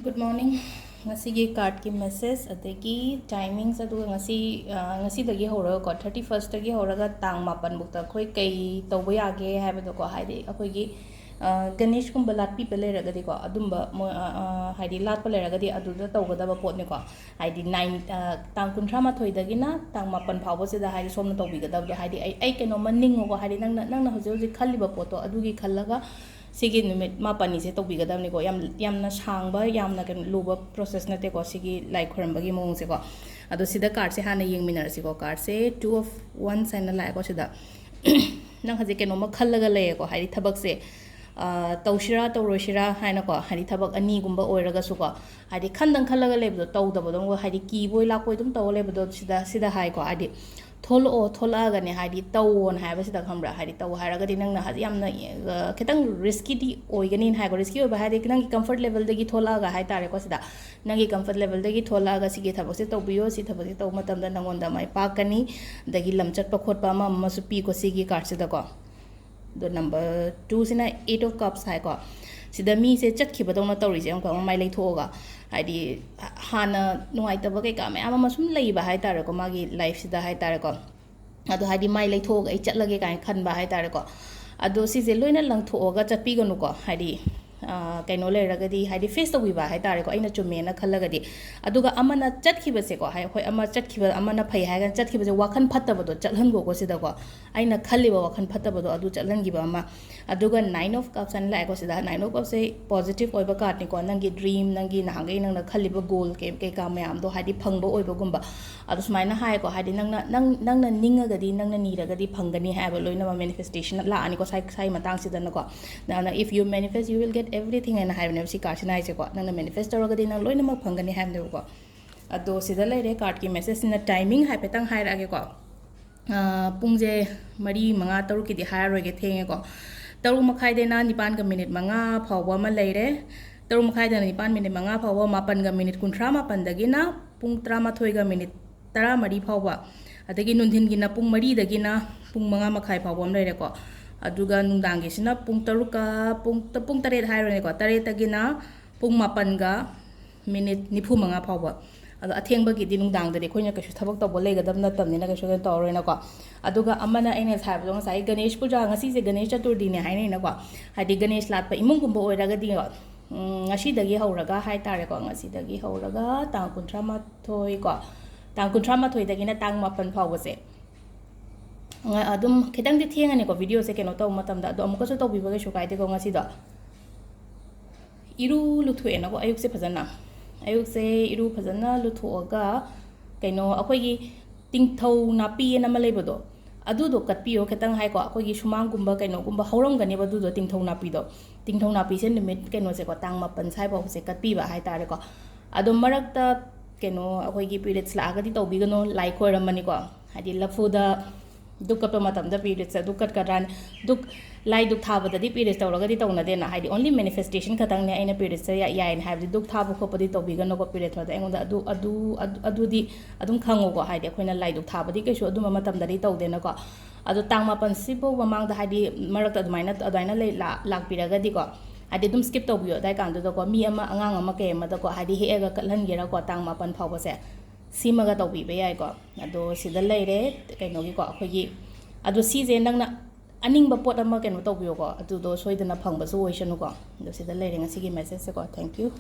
Good morning. Ngasi card ki message adagi timings adu ngasi dagi hora ko 31st dagi hora ga tang mapan bukta khoi kai tawba yage haibado ko haidi akoi gi Ganesh kumba latpi pele ragadi ko adumba haidi lat pele ragadi adu da tawgada ba pot ne ko haidi 9 tang kunthra ma thoi dagi na tang mapan phawbo se da haidi somna tawbi ga da haidi ai keno manning ko haidi nang hoje hoje khalli ba poto adu gi khallaga Sigi numit mapani se tawbigadam ni ko yamna sangba yamna kan luba process na te ko sigi like khoramba gi mong se ko ado sida card se hana yeng minar se ko card se 2 of 1 sign na lai ko sida nang haje ke no ma khallaga le ko hari thabak se tawshira tawroshira haina ko hari thabak ani gumba oiraga su ko hari khandang khallaga le do taw da bodong hari ki boy la koi dum taw le bodo sida hai ko adi tholo thola ga ne hari tawon hai ba sida khambra hari taw haraga di nang na hari yamna ketang risky di oigani hai ko risky ba hari nang comfort level de gi thola ga hai tare ko sida nang gi comfort level de gi thola ga sigi thabo se tawbiyo si thabo se taw matam da nangon da mai pakani da gi lamchat pa khot pa ma su pi ko sigi card sida ko the number 2 sina 8 of cups hai ko sida mi se chat khi badong na tawri se ko mai lai thoga haidi hana nuai taba kai ka me ama masum lei ba hai tare ko magi life sida hai tare ko ado haidi mai lai thoga I chatlage kai khan ba hai tare ko ado si je loina lang thoga chatpi ganu ko haidi kaino le ragadi haidi face tawi ba hai tare ko aina chume na khallagadi aduga amana chatkhiba se ko hai hoi ama chatkhiba amana phai hai gan chatkhiba je wakhan phattaba do chatlan go ko sida ko aina khalliba wakhan phattaba do adu chatlan gi ba ama aduga 9 of cups an lai ko sida 9 of cups se positive oiba card ni ko nangi dream nangi nahangai nangna khalliba goal ke ka mayam do haidi phangba oiba gumba adu smaina hai ko haidi nangna ninga gadi nangna nira gadi phangani hai ba loina manifestation la ani ko sai matang sida na ko na if you manifest you will get everything and have never see card na ise ko nangna manifest ro gadi nang loina ma phangani hai ne ko ado sida lai re card ki message na timing hai petang hai ra ge ko pungje mari manga taru ki di hai ro ge thenge ko taru makhai de na nipan ga minute manga phawwa ma lai re taru makhai de na nipan minute manga phawwa mapan ga minute kunthra mapan dagi na pung 13 ga minute 13 phawwa adagi nundhin gi na pung 3 dagi na pung manga makhai phawwa am lai re ko aduga nungdang gi sina pung taruka pung 8 hai ro ne ko 8 dagi na pung mapan ga minute nifu manga phawwa ado athengba gi di nungdang de khoina ka shu thabak to bol lega dam na tam ni na ka shu to ro na ko aduga amana aina thai ba ngai Ganesh puja ngasi se Ganesh chaturthi ne hai na ko hadi Ganesh lat pa imung gum bo oiraga di ngasi dagi hauraga hai tare ko ngasi dagi hauraga tang kunthra ma thoi ko tang kunthra ma thoi dagi na tang mapan phawwa se adum khitang di thenga ne ko video se keno to matam da do amuka so to bi ba ge shu kai de ko ngasi da iru lu thue na ko ayuk se phajana ayuk se iru phajana lu thoga kaino akoi gi tingthau napi na ma lei bodo adu do katpio khetang hai ko akoi gi sumang gumba kaino gumba hauram gani ba du do tingthau napi se limit kaino se ko tang mapan sai ba se katpi ba hai tare ko adu marak ta kaino akoi gi periods la ga di to bi gano lai khoram mani ko hadi lafu da dukap matam da periods dukat karan duk lai duk thaba da di periods tawraga di tawna de na haidi only manifestation khatang ne aina periods ya in have duk thaba ko padi to biga no ko period thoda engonda adu di adum khango ko haidi khoina lai duk thaba di kesu adum matam da di taw de na ko adu tangma pan sibo mamang da haidi marak ta adaina le lak piraga di ko adi dum skip to biyo dai kan do ko mi ama angang ama ke ma da ko haidi he ga kalhan gera ko tangma pan phaw se simaga tawbi ba yai ko ado sida leire kaino gi ko akhoi ado si je nangna aning ba pot ama keno tawbiyo ko adu do soidana phangba so oisanu ko ado sida leire ngasi gi message ko thank you